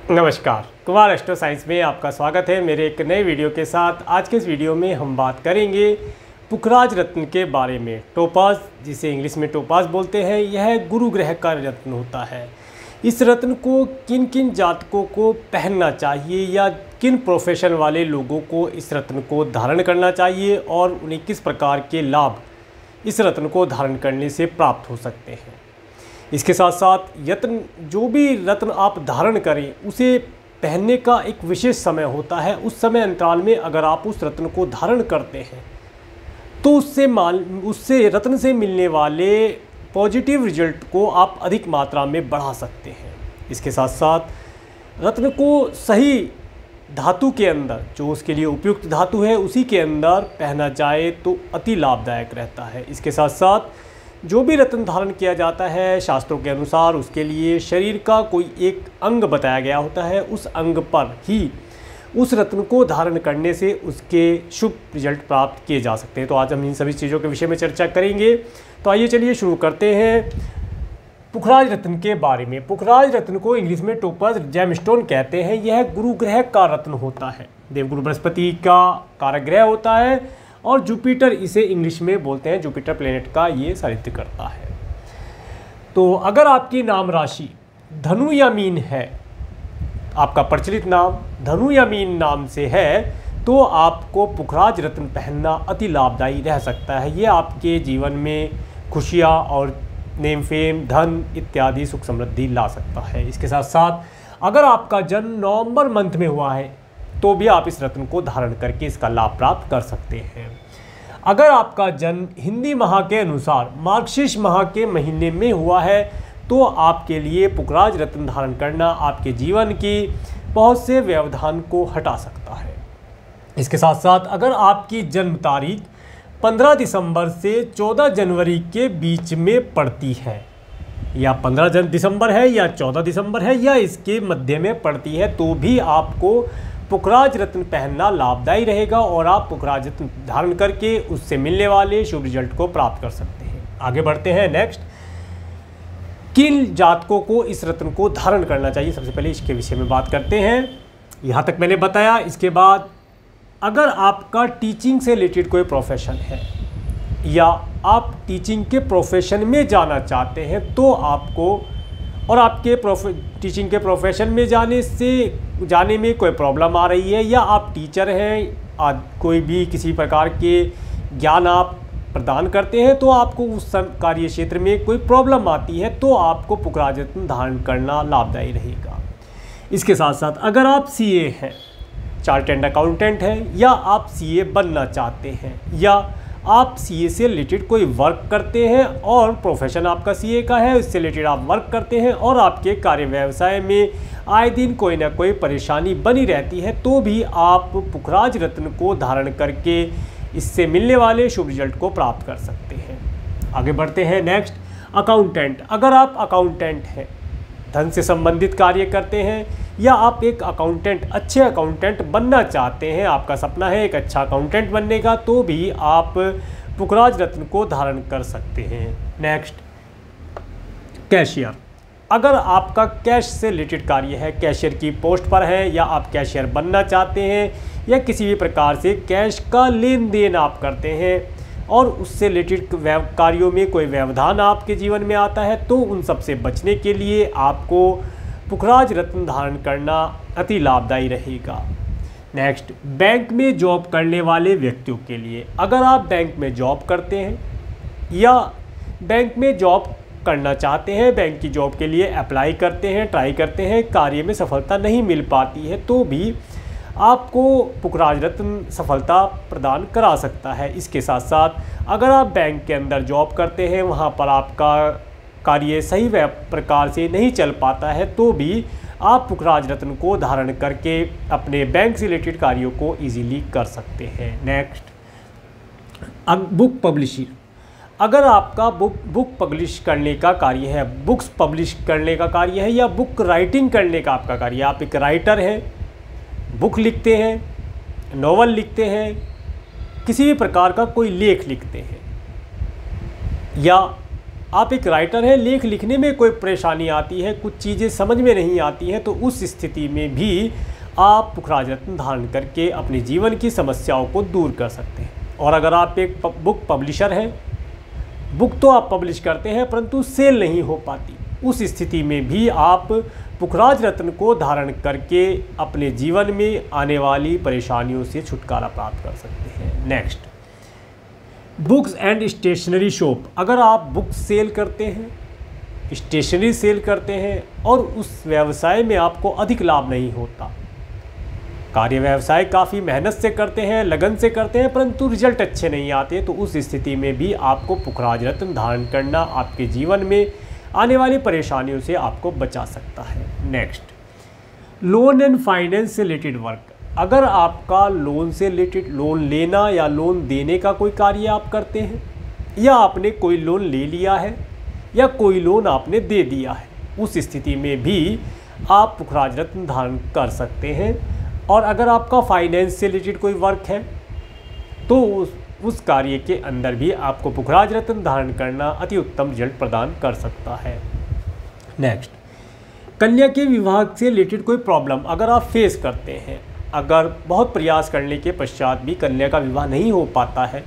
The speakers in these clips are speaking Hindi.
नमस्कार, कुमार एस्ट्रो साइंस में आपका स्वागत है मेरे एक नए वीडियो के साथ। आज के इस वीडियो में हम बात करेंगे पुखराज रत्न के बारे में। टोपाज, जिसे इंग्लिश में टोपाज बोलते हैं, यह गुरु ग्रह का रत्न होता है। इस रत्न को किन किन जातकों को पहनना चाहिए या किन प्रोफेशन वाले लोगों को इस रत्न को धारण करना चाहिए और उन्हें किस प्रकार के लाभ इस रत्न को धारण करने से प्राप्त हो सकते हैं। इसके साथ साथ जो भी रत्न आप धारण करें उसे पहनने का एक विशेष समय होता है। उस समय अंतराल में अगर आप उस रत्न को धारण करते हैं तो उससे रत्न से मिलने वाले पॉजिटिव रिजल्ट को आप अधिक मात्रा में बढ़ा सकते हैं। इसके साथ साथ रत्न को सही धातु के अंदर, जो उसके लिए उपयुक्त धातु है, उसी के अंदर पहना जाए तो अति लाभदायक रहता है। इसके साथ साथ जो भी रत्न धारण किया जाता है, शास्त्रों के अनुसार उसके लिए शरीर का कोई एक अंग बताया गया होता है। उस अंग पर ही उस रत्न को धारण करने से उसके शुभ रिजल्ट प्राप्त किए जा सकते हैं। तो आज हम इन सभी चीज़ों के विषय में चर्चा करेंगे। तो आइए चलिए शुरू करते हैं पुखराज रत्न के बारे में। पुखराज रत्न को इंग्लिश में टोपाज जेमस्टोन कहते हैं। यह गुरु ग्रह का रत्न होता है, देवगुरु बृहस्पति का कारक ग्रह होता है और जुपिटर इसे इंग्लिश में बोलते हैं। जुपिटर प्लेनेट का ये सानिध्य करता है। तो अगर आपकी नाम राशि धनु या मीन है, आपका प्रचलित नाम धनु या मीन नाम से है, तो आपको पुखराज रत्न पहनना अति लाभदायी रह सकता है। ये आपके जीवन में खुशियाँ और नेम फेम, धन इत्यादि सुख समृद्धि ला सकता है। इसके साथ साथ अगर आपका जन्म नवंबर मंथ में हुआ है तो भी आप इस रत्न को धारण करके इसका लाभ प्राप्त कर सकते हैं। अगर आपका जन्म हिंदी माह के अनुसार मार्गशीर्ष माह के महीने में हुआ है तो आपके लिए पुखराज रत्न धारण करना आपके जीवन की बहुत से व्यवधान को हटा सकता है। इसके साथ साथ अगर आपकी जन्म तारीख 15 दिसंबर से 14 जनवरी के बीच में पड़ती है, या 15 दिसंबर है या 14 दिसंबर है या इसके मध्य में पड़ती है, तो भी आपको पुखराज रत्न पहनना लाभदायी रहेगा और आप पुखराज रत्न धारण करके उससे मिलने वाले शुभ रिजल्ट को प्राप्त कर सकते हैं। आगे बढ़ते हैं। नेक्स्ट, किन जातकों को इस रत्न को धारण करना चाहिए, सबसे पहले इसके विषय में बात करते हैं। यहाँ तक मैंने बताया। इसके बाद अगर आपका टीचिंग से रिलेटेड कोई प्रोफेशन है या आप टीचिंग के प्रोफेशन में जाना चाहते हैं तो आपको, और आपके टीचिंग के प्रोफेशन में जाने में कोई प्रॉब्लम आ रही है, या आप टीचर हैं, कोई भी किसी प्रकार के ज्ञान आप प्रदान करते हैं तो आपको उस कार्य क्षेत्र में कोई प्रॉब्लम आती है, तो आपको पुखराज रत्न धारण करना लाभदायी रहेगा। इसके साथ साथ अगर आप सीए हैं, चार्टर्ड अकाउंटेंट हैं, या आप सीए बनना चाहते हैं, या आप सीए से रिलेटेड कोई वर्क करते हैं और प्रोफेशन आपका सीए का है, उससे रिलेटेड आप वर्क करते हैं और आपके कार्य व्यवसाय में आए दिन कोई ना कोई परेशानी बनी रहती है, तो भी आप पुखराज रत्न को धारण करके इससे मिलने वाले शुभ रिजल्ट को प्राप्त कर सकते हैं। आगे बढ़ते हैं। Next, accountant. अगर आप अकाउंटेंट हैं, धन से संबंधित कार्य करते हैं, या आप एक अच्छे अकाउंटेंट बनना चाहते हैं, आपका सपना है एक अच्छा अकाउंटेंट बनने का, तो भी आप पुखराज रत्न को धारण कर सकते हैं। Next, cashier. अगर आपका कैश से रिलेटेड कार्य है, कैशियर की पोस्ट पर है, या आप कैशियर बनना चाहते हैं, या किसी भी प्रकार से कैश का लेन देन आप करते हैं और उससे रिलेटेड कार्यों में कोई व्यवधान आपके जीवन में आता है, तो उन सब से बचने के लिए आपको पुखराज रत्न धारण करना अति लाभदायी रहेगा। नेक्स्ट, बैंक में जॉब करने वाले व्यक्तियों के लिए। अगर आप बैंक में जॉब करते हैं या बैंक में जॉब करना चाहते हैं, बैंक की जॉब के लिए अप्लाई करते हैं, ट्राई करते हैं, कार्य में सफलता नहीं मिल पाती है, तो भी आपको पुखराज रत्न सफलता प्रदान करा सकता है। इसके साथ साथ अगर आप बैंक के अंदर जॉब करते हैं, वहाँ पर आपका कार्य सही प्रकार से नहीं चल पाता है, तो भी आप पुखराज रत्न को धारण करके अपने बैंक से रिलेटेड कार्यों को इजीली कर सकते हैं। Next, book publishing. अगर आपका बुक पब्लिश करने का कार्य है, बुक्स पब्लिश करने का कार्य है, या बुक राइटिंग करने का आपका कार्य है, आप एक राइटर हैं, बुक लिखते हैं, नॉवल लिखते हैं, किसी भी प्रकार का कोई लेख लिखते हैं, या आप एक राइटर हैं, लेख लिखने में कोई परेशानी आती है, कुछ चीज़ें समझ में नहीं आती हैं, तो उस स्थिति में भी आप पुखराज रत्न धारण करके अपने जीवन की समस्याओं को दूर कर सकते हैं। और अगर आप एक बुक पब्लिशर हैं, बुक तो आप पब्लिश करते हैं परंतु सेल नहीं हो पाती, उस स्थिति में भी आप पुखराज रत्न को धारण करके अपने जीवन में आने वाली परेशानियों से छुटकारा प्राप्त कर सकते हैं। Next, books and stationery shop. अगर आप बुक सेल करते हैं, स्टेशनरी सेल करते हैं और उस व्यवसाय में आपको अधिक लाभ नहीं होता, कार्य व्यवसाय काफ़ी मेहनत से करते हैं, लगन से करते हैं, परंतु रिजल्ट अच्छे नहीं आते, तो उस स्थिति में भी आपको पुखराज रत्न धारण करना आपके जीवन में आने वाली परेशानियों से आपको बचा सकता है। नेक्स्ट, लोन एंड फाइनेंस से रिलेटेड वर्क। अगर आपका लोन से रिलेटेड, लोन लेना या लोन देने का कोई कार्य आप करते हैं, या आपने कोई लोन ले लिया है या कोई लोन आपने दे दिया है, उस स्थिति में भी आप पुखराज रत्न धारण कर सकते हैं। और अगर आपका फाइनेंस से रिलेटेड कोई वर्क है तो उस कार्य के अंदर भी आपको पुखराज रत्न धारण करना अति उत्तम रिजल्ट प्रदान कर सकता है। नेक्स्ट, कन्या के विवाह से रिलेटेड कोई प्रॉब्लम अगर आप फेस करते हैं, अगर बहुत प्रयास करने के पश्चात भी कन्या का विवाह नहीं हो पाता है,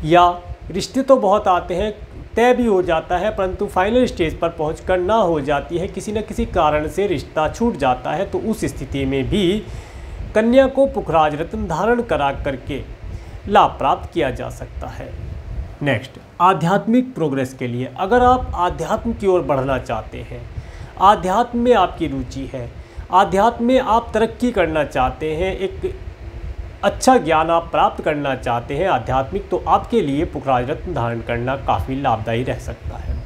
या रिश्ते तो बहुत आते हैं, तय भी हो जाता है, परंतु फाइनल स्टेज पर पहुंचकर ना हो जाती है, किसी न किसी कारण से रिश्ता छूट जाता है, तो उस स्थिति में भी कन्या को पुखराज रत्न धारण करा करके लाभ प्राप्त किया जा सकता है। नेक्स्ट, आध्यात्मिक प्रोग्रेस के लिए। अगर आप आध्यात्म की ओर बढ़ना चाहते हैं, आध्यात्म में आपकी रुचि है, आध्यात्म में आप तरक्की करना चाहते हैं, एक अच्छा ज्ञान आप प्राप्त करना चाहते हैं आध्यात्मिक, तो आपके लिए पुखराज रत्न धारण करना काफ़ी लाभदायी रह सकता है।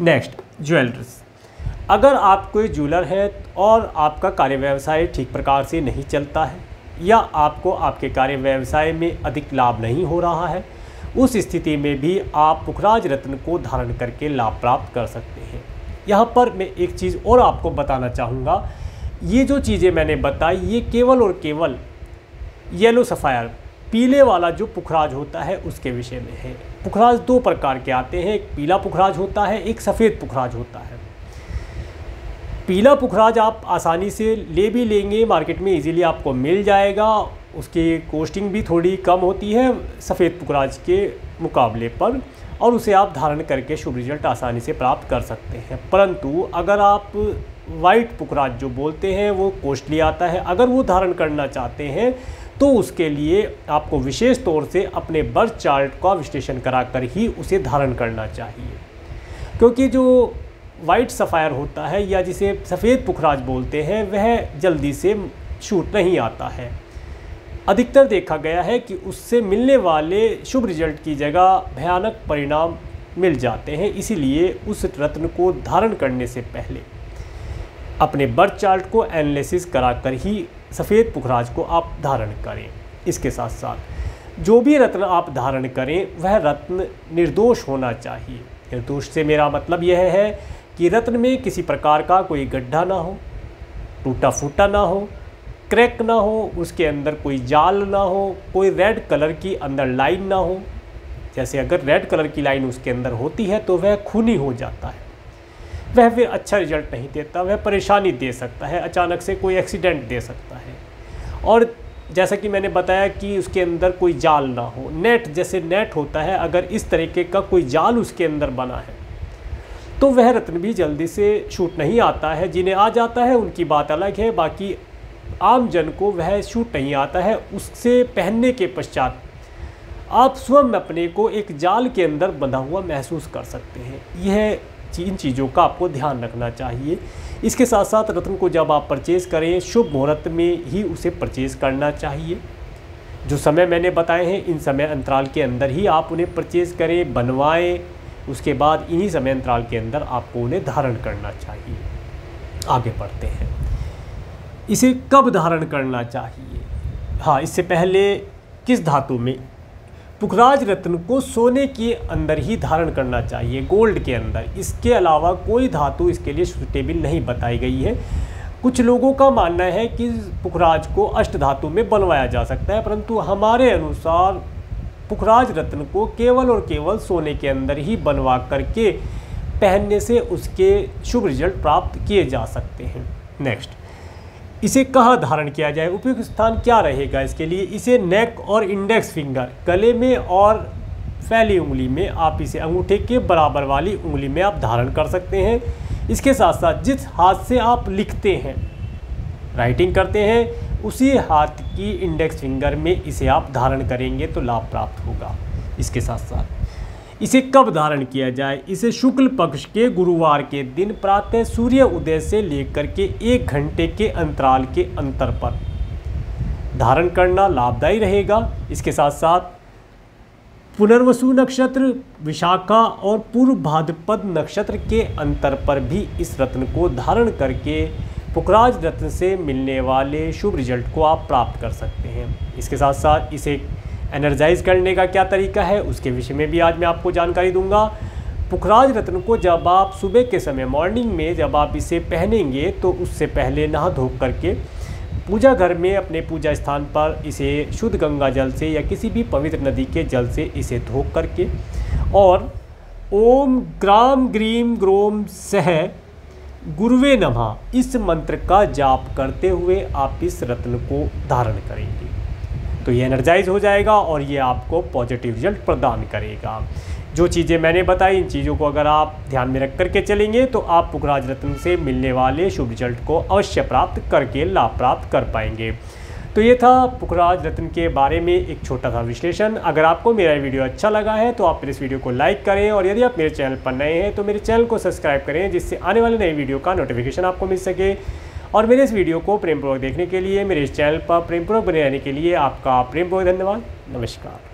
Next, jewellers. अगर आप कोई ज्वेलर है और आपका कार्य व्यवसाय ठीक प्रकार से नहीं चलता है, या आपको आपके कार्य व्यवसाय में अधिक लाभ नहीं हो रहा है, उस स्थिति में भी आप पुखराज रत्न को धारण करके लाभ प्राप्त कर सकते हैं। यहाँ पर मैं एक चीज़ और आपको बताना चाहूँगा, ये जो चीज़ें मैंने बताई ये केवल और केवल येलो सफ़ायर, पीले वाला जो पुखराज होता है उसके विषय में है। पुखराज दो प्रकार के आते हैं, एक पीला पुखराज होता है, एक सफ़ेद पुखराज होता है। पीला पुखराज आप आसानी से ले भी लेंगे, मार्केट में इजीली आपको मिल जाएगा, उसकी कॉस्टिंग भी थोड़ी कम होती है सफ़ेद पुखराज के मुकाबले पर, और उसे आप धारण करके शुभ रिजल्ट आसानी से प्राप्त कर सकते हैं। परंतु अगर आप वाइट पुखराज जो बोलते हैं वो कॉस्टली आता है, अगर वो धारण करना चाहते हैं तो उसके लिए आपको विशेष तौर से अपने बर्थ चार्ट का विश्लेषण कराकर ही उसे धारण करना चाहिए, क्योंकि जो वाइट सफ़ायर होता है या जिसे सफ़ेद पुखराज बोलते हैं वह जल्दी से शूट नहीं आता है। अधिकतर देखा गया है कि उससे मिलने वाले शुभ रिजल्ट की जगह भयानक परिणाम मिल जाते हैं, इसीलिए उस रत्न को धारण करने से पहले अपने बर्थ चार्ट को एनालिसिस कराकर ही सफ़ेद पुखराज को आप धारण करें। इसके साथ साथ जो भी रत्न आप धारण करें वह रत्न निर्दोष होना चाहिए। निर्दोष से मेरा मतलब यह है कि रत्न में किसी प्रकार का कोई गड्ढा ना हो, टूटा फूटा ना हो, क्रैक ना हो, उसके अंदर कोई जाल ना हो, कोई रेड कलर की अंदर लाइन ना हो। जैसे अगर रेड कलर की लाइन उसके अंदर होती है तो वह खूनी हो जाता है, वह फिर अच्छा रिजल्ट नहीं देता, वह परेशानी दे सकता है, अचानक से कोई एक्सीडेंट दे सकता है। और जैसा कि मैंने बताया कि उसके अंदर कोई जाल ना हो, नेट जैसे नेट होता है, अगर इस तरीके का कोई जाल उसके अंदर बना है तो वह रत्न भी जल्दी से शूट नहीं आता है। जिन्हें आ जाता है उनकी बात अलग है, बाकी आम जन को वह शूट नहीं आता है। उससे पहनने के पश्चात आप स्वयं अपने को एक जाल के अंदर बंधा हुआ महसूस कर सकते हैं। यह इन चीज़ों का आपको ध्यान रखना चाहिए। इसके साथ साथ रत्न को जब आप परचेज़ करें शुभ मुहूर्त में ही उसे परचेज़ करना चाहिए। जो समय मैंने बताए हैं इन समय अंतराल के अंदर ही आप उन्हें परचेज़ करें, बनवाएं, उसके बाद इन्हीं समय अंतराल के अंदर आपको उन्हें धारण करना चाहिए। आगे बढ़ते हैं, इसे कब धारण करना चाहिए। हाँ, इससे पहले किस धातु में। पुखराज रत्न को सोने के अंदर ही धारण करना चाहिए, गोल्ड के अंदर। इसके अलावा कोई धातु इसके लिए सूटेबल नहीं बताई गई है। कुछ लोगों का मानना है कि पुखराज को अष्ट धातु में बनवाया जा सकता है, परंतु हमारे अनुसार पुखराज रत्न को केवल और केवल सोने के अंदर ही बनवा करके पहनने से उसके शुभ रिजल्ट प्राप्त किए जा सकते हैं। नेक्स्ट, इसे कहाँ धारण किया जाए, उपयुक्त स्थान क्या रहेगा इसके लिए। इसे नेक और इंडेक्स फिंगर, गले में और फैली उंगली में, आप इसे अंगूठे के बराबर वाली उंगली में आप धारण कर सकते हैं। इसके साथ साथ जिस हाथ से आप लिखते हैं, राइटिंग करते हैं, उसी हाथ की इंडेक्स फिंगर में इसे आप धारण करेंगे तो लाभ प्राप्त होगा। इसके साथ साथ इसे कब धारण किया जाए, इसे शुक्ल पक्ष के गुरुवार के दिन प्रातः सूर्य उदय से लेकर के 1 घंटे के अंतराल के अंतर पर धारण करना लाभदायी रहेगा। इसके साथ साथ पुनर्वसु नक्षत्र, विशाखा और पूर्व भाद्रपद नक्षत्र के अंतर पर भी इस रत्न को धारण करके पुखराज रत्न से मिलने वाले शुभ रिजल्ट को आप प्राप्त कर सकते हैं। इसके साथ साथ इसे एनर्जाइज करने का क्या तरीका है उसके विषय में भी आज मैं आपको जानकारी दूंगा। पुखराज रत्न को जब आप सुबह के समय मॉर्निंग में जब आप इसे पहनेंगे तो उससे पहले नहा धो करके पूजा घर में अपने पूजा स्थान पर इसे शुद्ध गंगा जल से या किसी भी पवित्र नदी के जल से इसे धो करके और ओम ग्राम ग्रीम ग्रोम सह गुरुवे नमः इस मंत्र का जाप करते हुए आप इस रत्न को धारण करेंगे तो ये एनर्जाइज हो जाएगा और ये आपको पॉजिटिव रिजल्ट प्रदान करेगा। जो चीज़ें मैंने बताई, इन चीज़ों को अगर आप ध्यान में रख करके चलेंगे तो आप पुखराज रत्न से मिलने वाले शुभ रिजल्ट को अवश्य प्राप्त करके लाभ प्राप्त कर पाएंगे। तो ये था पुखराज रत्न के बारे में एक छोटा सा विश्लेषण। अगर आपको मेरा वीडियो अच्छा लगा है तो आप इस वीडियो को लाइक करें और यदि आप मेरे चैनल पर नए हैं तो मेरे चैनल को सब्सक्राइब करें, जिससे आने वाले नए वीडियो का नोटिफिकेशन आपको मिल सके। और मेरे इस वीडियो को प्रेमपूर्वक देखने के लिए, मेरे इस चैनल पर प्रेमपूर्वक बने रहने के लिए आपका प्रेमपूर्वक धन्यवाद। नमस्कार।